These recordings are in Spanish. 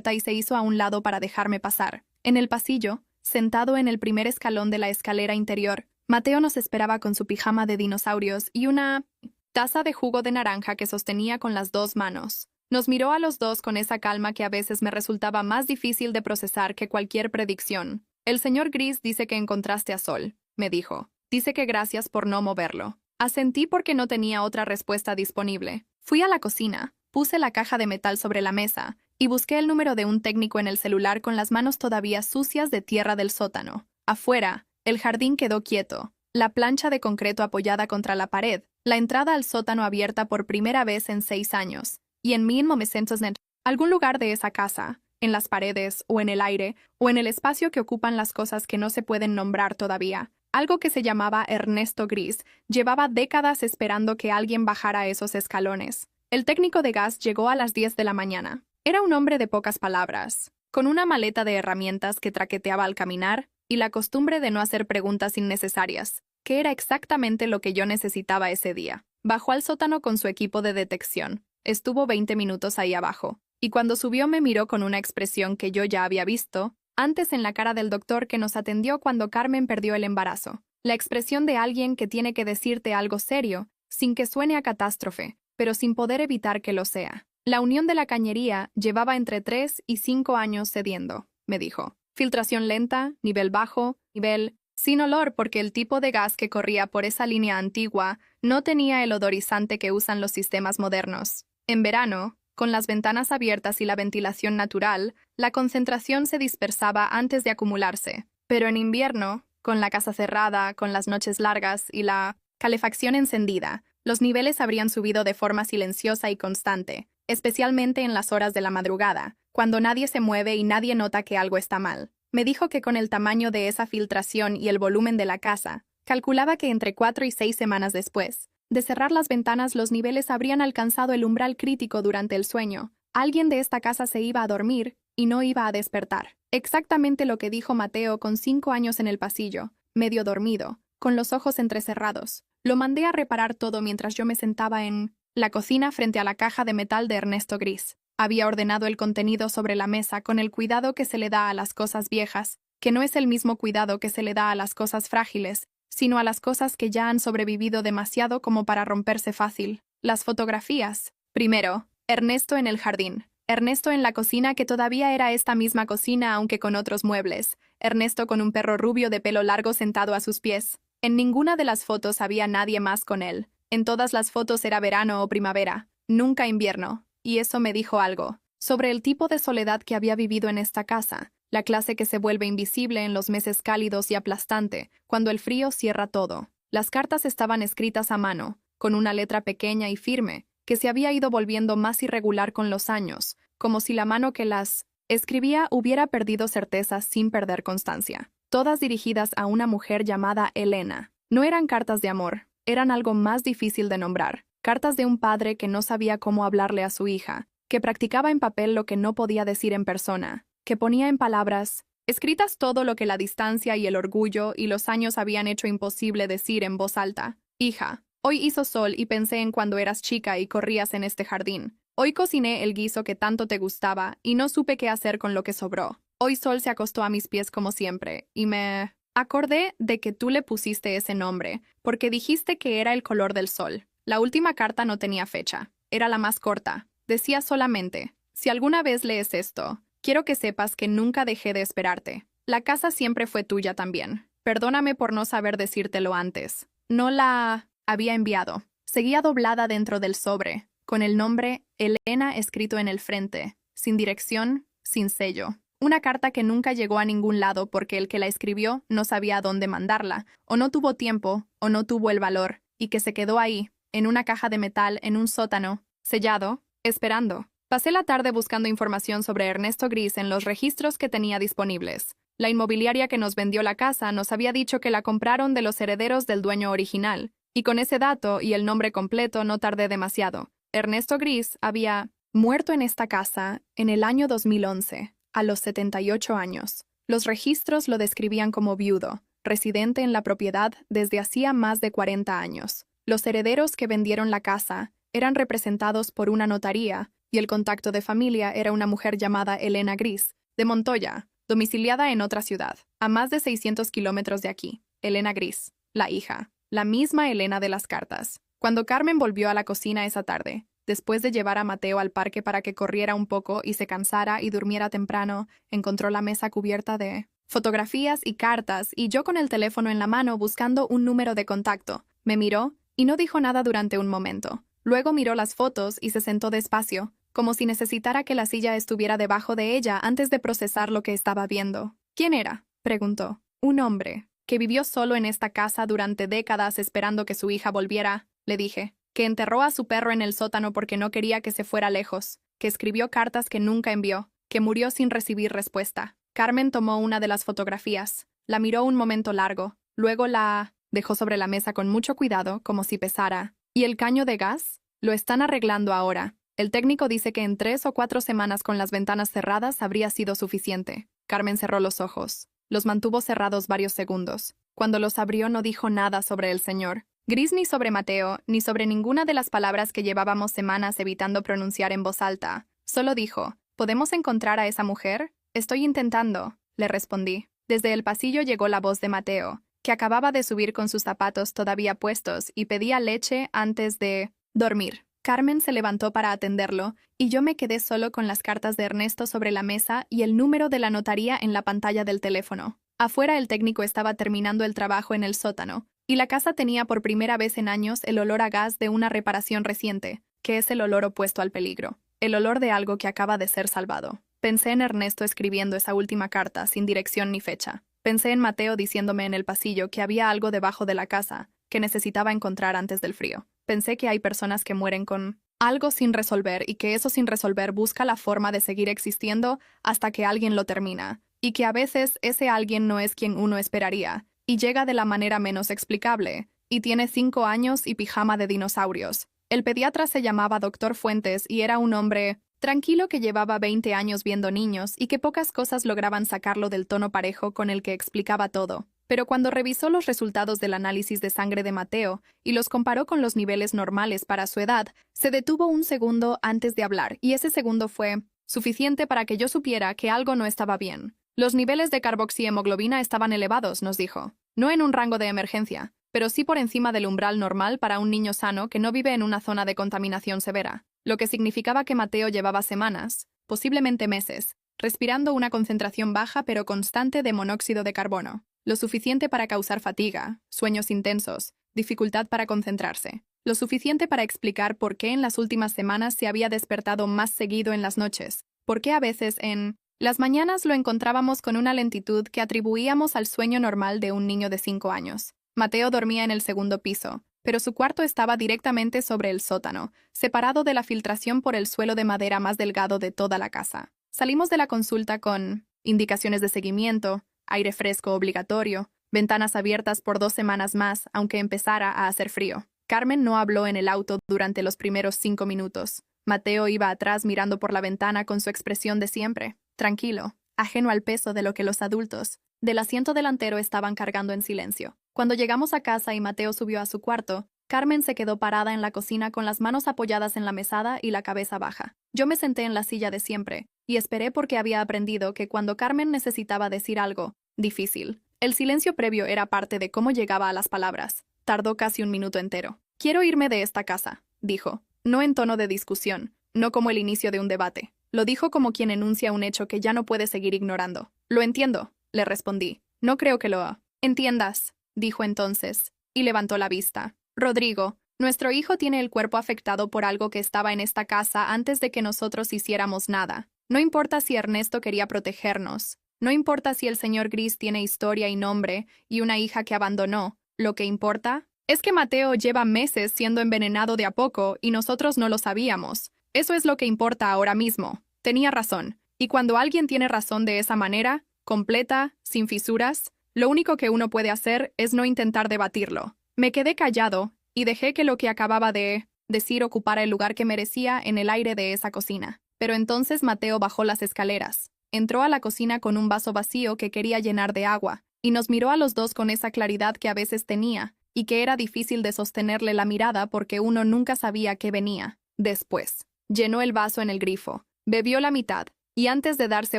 y se hizo a un lado para dejarme pasar. En el pasillo, sentado en el primer escalón de la escalera interior, Mateo nos esperaba con su pijama de dinosaurios y una taza de jugo de naranja que sostenía con las dos manos. Nos miró a los dos con esa calma que a veces me resultaba más difícil de procesar que cualquier predicción. El señor Gris dice que encontraste a Sol, me dijo. Dice que gracias por no moverlo. Asentí porque no tenía otra respuesta disponible. Fui a la cocina, puse la caja de metal sobre la mesa y busqué el número de un técnico en el celular con las manos todavía sucias de tierra del sótano. Afuera, el jardín quedó quieto, la plancha de concreto apoyada contra la pared, la entrada al sótano abierta por primera vez en 6 años, y en 1900 algún lugar de esa casa, en las paredes o en el aire o en el espacio que ocupan las cosas que no se pueden nombrar todavía. Algo que se llamaba Ernesto Gris llevaba décadas esperando que alguien bajara esos escalones. El técnico de gas llegó a las 10 de la mañana. Era un hombre de pocas palabras, con una maleta de herramientas que traqueteaba al caminar y la costumbre de no hacer preguntas innecesarias, que era exactamente lo que yo necesitaba ese día. Bajó al sótano con su equipo de detección. Estuvo 20 minutos ahí abajo, y cuando subió me miró con una expresión que yo ya había visto antes en la cara del doctor que nos atendió cuando Carmen perdió el embarazo. La expresión de alguien que tiene que decirte algo serio, sin que suene a catástrofe, pero sin poder evitar que lo sea. La unión de la cañería llevaba entre 3 y 5 años cediendo, me dijo. Filtración lenta, nivel bajo, nivel sin olor porque el tipo de gas que corría por esa línea antigua no tenía el odorizante que usan los sistemas modernos. En verano, con las ventanas abiertas y la ventilación natural, la concentración se dispersaba antes de acumularse. Pero en invierno, con la casa cerrada, con las noches largas y la calefacción encendida, los niveles habrían subido de forma silenciosa y constante, especialmente en las horas de la madrugada, cuando nadie se mueve y nadie nota que algo está mal. Me dijo que con el tamaño de esa filtración y el volumen de la casa, calculaba que entre 4 y 6 semanas después de cerrar las ventanas los niveles habrían alcanzado el umbral crítico durante el sueño. Alguien de esta casa se iba a dormir y no iba a despertar. Exactamente lo que dijo Mateo con 5 años en el pasillo, medio dormido, con los ojos entrecerrados. Lo mandé a reparar todo mientras yo me sentaba en la cocina frente a la caja de metal de Ernesto Gris. Había ordenado el contenido sobre la mesa con el cuidado que se le da a las cosas viejas, que no es el mismo cuidado que se le da a las cosas frágiles, sino a las cosas que ya han sobrevivido demasiado como para romperse fácil. Las fotografías. Primero, Ernesto en el jardín. Ernesto en la cocina que todavía era esta misma cocina aunque con otros muebles. Ernesto con un perro rubio de pelo largo sentado a sus pies. En ninguna de las fotos había nadie más con él. En todas las fotos era verano o primavera, nunca invierno. Y eso me dijo algo sobre el tipo de soledad que había vivido en esta casa. La clase que se vuelve invisible en los meses cálidos y aplastante, cuando el frío cierra todo. Las cartas estaban escritas a mano, con una letra pequeña y firme, que se había ido volviendo más irregular con los años, como si la mano que las escribía hubiera perdido certeza sin perder constancia. Todas dirigidas a una mujer llamada Elena. No eran cartas de amor, eran algo más difícil de nombrar. Cartas de un padre que no sabía cómo hablarle a su hija, que practicaba en papel lo que no podía decir en persona, que ponía en palabras escritas todo lo que la distancia y el orgullo y los años habían hecho imposible decir en voz alta. Hija, hoy hizo sol y pensé en cuando eras chica y corrías en este jardín. Hoy cociné el guiso que tanto te gustaba y no supe qué hacer con lo que sobró. Hoy Sol se acostó a mis pies como siempre y me acordé de que tú le pusiste ese nombre porque dijiste que era el color del sol. La última carta no tenía fecha. Era la más corta. Decía solamente, si alguna vez lees esto, quiero que sepas que nunca dejé de esperarte. La casa siempre fue tuya también. Perdóname por no saber decírtelo antes. No la había enviado. Seguía doblada dentro del sobre, con el nombre Elena escrito en el frente, sin dirección, sin sello. Una carta que nunca llegó a ningún lado porque el que la escribió no sabía a dónde mandarla, o no tuvo tiempo, o no tuvo el valor, y que se quedó ahí, en una caja de metal en un sótano, sellado, esperando. Pasé la tarde buscando información sobre Ernesto Gris en los registros que tenía disponibles. La inmobiliaria que nos vendió la casa nos había dicho que la compraron de los herederos del dueño original, y con ese dato y el nombre completo no tardé demasiado. Ernesto Gris había muerto en esta casa en el año 2011, a los 78 años. Los registros lo describían como viudo, residente en la propiedad desde hacía más de 40 años. Los herederos que vendieron la casa eran representados por una notaría y el contacto de familia era una mujer llamada Elena Gris, de Montoya, domiciliada en otra ciudad, a más de 600 kilómetros de aquí. Elena Gris, la hija, la misma Elena de las cartas. Cuando Carmen volvió a la cocina esa tarde, después de llevar a Mateo al parque para que corriera un poco y se cansara y durmiera temprano, encontró la mesa cubierta de fotografías y cartas y yo con el teléfono en la mano buscando un número de contacto. Me miró y no dijo nada durante un momento. Luego miró las fotos y se sentó despacio, como si necesitara que la silla estuviera debajo de ella antes de procesar lo que estaba viendo. ¿Quién era?, preguntó. Un hombre, que vivió solo en esta casa durante décadas esperando que su hija volviera, le dije, que enterró a su perro en el sótano porque no quería que se fuera lejos, que escribió cartas que nunca envió, que murió sin recibir respuesta. Carmen tomó una de las fotografías, la miró un momento largo, luego la dejó sobre la mesa con mucho cuidado, como si pesara. ¿Y el caño de gas? Lo están arreglando ahora. El técnico dice que en 3 o 4 semanas con las ventanas cerradas habría sido suficiente. Carmen cerró los ojos. Los mantuvo cerrados varios segundos. Cuando los abrió no dijo nada sobre el señor Gris ni sobre Mateo, ni sobre ninguna de las palabras que llevábamos semanas evitando pronunciar en voz alta. Solo dijo, ¿podemos encontrar a esa mujer? Estoy intentando, le respondí. Desde el pasillo llegó la voz de Mateo, que acababa de subir con sus zapatos todavía puestos y pedía leche antes de dormir. Carmen se levantó para atenderlo, y yo me quedé solo con las cartas de Ernesto sobre la mesa y el número de la notaría en la pantalla del teléfono. Afuera el técnico estaba terminando el trabajo en el sótano, y la casa tenía por primera vez en años el olor a gas de una reparación reciente, que es el olor opuesto al peligro, el olor de algo que acaba de ser salvado. Pensé en Ernesto escribiendo esa última carta, sin dirección ni fecha. Pensé en Mateo diciéndome en el pasillo que había algo debajo de la casa, que necesitaba encontrar antes del frío. Pensé que hay personas que mueren con algo sin resolver y que eso sin resolver busca la forma de seguir existiendo hasta que alguien lo termina, y que a veces ese alguien no es quien uno esperaría, y llega de la manera menos explicable, y tiene 5 años y pijama de dinosaurios. El pediatra se llamaba Dr. Fuentes y era un hombre tranquilo que llevaba 20 años viendo niños y que pocas cosas lograban sacarlo del tono parejo con el que explicaba todo. Pero cuando revisó los resultados del análisis de sangre de Mateo y los comparó con los niveles normales para su edad, se detuvo un segundo antes de hablar, y ese segundo fue suficiente para que yo supiera que algo no estaba bien. Los niveles de carboxihemoglobina estaban elevados, nos dijo. No en un rango de emergencia, pero sí por encima del umbral normal para un niño sano que no vive en una zona de contaminación severa, lo que significaba que Mateo llevaba semanas, posiblemente meses, respirando una concentración baja pero constante de monóxido de carbono, lo suficiente para causar fatiga, sueños intensos, dificultad para concentrarse, lo suficiente para explicar por qué en las últimas semanas se había despertado más seguido en las noches, por qué a veces en las mañanas lo encontrábamos con una lentitud que atribuíamos al sueño normal de un niño de 5 años. Mateo dormía en el segundo piso, pero su cuarto estaba directamente sobre el sótano, separado de la filtración por el suelo de madera más delgado de toda la casa. Salimos de la consulta con indicaciones de seguimiento, aire fresco obligatorio, ventanas abiertas por 2 semanas más, aunque empezara a hacer frío. Carmen no habló en el auto durante los primeros 5 minutos. Mateo iba atrás mirando por la ventana con su expresión de siempre, tranquilo, ajeno al peso de lo que los adultos del asiento delantero estaban cargando en silencio. Cuando llegamos a casa y Mateo subió a su cuarto, Carmen se quedó parada en la cocina con las manos apoyadas en la mesada y la cabeza baja. Yo me senté en la silla de siempre, y esperé porque había aprendido que cuando Carmen necesitaba decir algo difícil, el silencio previo era parte de cómo llegaba a las palabras. Tardó casi un minuto entero. «Quiero irme de esta casa», dijo, no en tono de discusión, no como el inicio de un debate. Lo dijo como quien enuncia un hecho que ya no puede seguir ignorando. «Lo entiendo», le respondí. «No creo que lo entiendas», dijo entonces, y levantó la vista. «Rodrigo, nuestro hijo tiene el cuerpo afectado por algo que estaba en esta casa antes de que nosotros hiciéramos nada. No importa si Ernesto quería protegernos. No importa si el señor Gris tiene historia y nombre y una hija que abandonó. Lo que importa es que Mateo lleva meses siendo envenenado de a poco y nosotros no lo sabíamos. Eso es lo que importa ahora mismo». Tenía razón. Y cuando alguien tiene razón de esa manera, completa, sin fisuras, lo único que uno puede hacer es no intentar debatirlo. Me quedé callado y dejé que lo que acababa de decir ocupara el lugar que merecía en el aire de esa cocina. Pero entonces Mateo bajó las escaleras, entró a la cocina con un vaso vacío que quería llenar de agua, y nos miró a los dos con esa claridad que a veces tenía, y que era difícil de sostenerle la mirada porque uno nunca sabía qué venía después. Llenó el vaso en el grifo, bebió la mitad, y antes de darse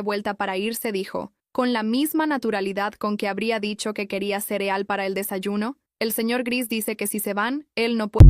vuelta para irse dijo, con la misma naturalidad con que habría dicho que quería cereal para el desayuno, el señor Gris dice que si se van, él no puede.